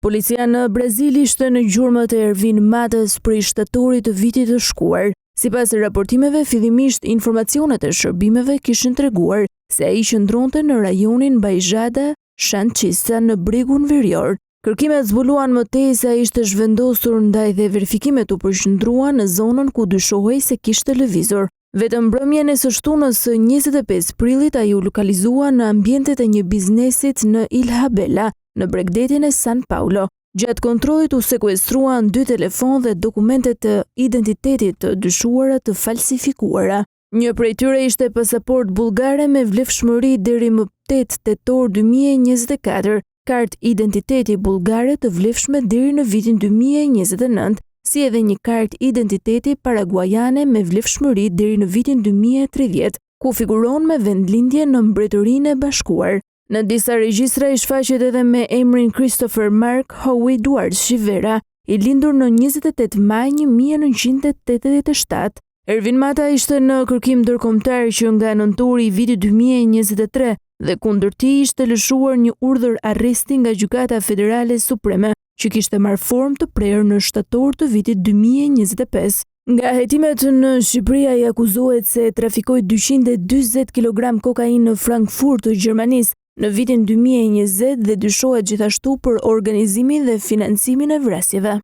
Policia në Brazil ishte në gjurmët e Ervin Matës prej shtatorit të vitit të shkuar. Sipas raportimeve, fillimisht informacionet e shërbimeve kishin treguar se ai qëndronte në rajonin Baixada Santista në Bregun Verior. Kërkimet zbuluan më tej se ai ishte zhvendosur ndaj dhe verifikimet u përqendruan në zonën ku dyshohej se kishte lëvizur. Vetëm mbrëmjen e së shtunës së 25 prillit ai u lokalizua në ambientet e një biznesit në Ilhabela, në bregdetin e San Paulo. Gjatë kontrollit u sekuestruan 2 telefonë dhe dokumentet të identitetit të dyshuara të falsifikuara. Një prej tyre ishte pasaport bullgare me vlefshmëri deri më 8 tetor 2024, kartë identiteti bullgare të vlefshme deri në vitin 2029, si edhe një kartë identiteti paraguajane me vlefshmëri deri në vitin 2030, ku figuron me vendlindje në Mbretërinë e Bashkuar. Në disa regjistra i shfaqet edhe me emrin Christopher Mark Howie Duarte Shivera, i lindur në 28 maj 1987. Ervin Mata ishte në kërkim ndërkombëtar që nga nëntori i vitit 2023 dhe kundër tij ishte lëshuar një urdhër arresti nga Gjykata Federale Supreme, që kishte marrë formë të prerë në shtator të vitit 2025. Nga hetimet në Shqipëri ai akuzohet se trafikoi 240 kg kokainë në Frankfurt të Gjermanisë në vitin 2020 dhe dyshohet gjithashtu për organizimin dhe financimin e vrasjeve.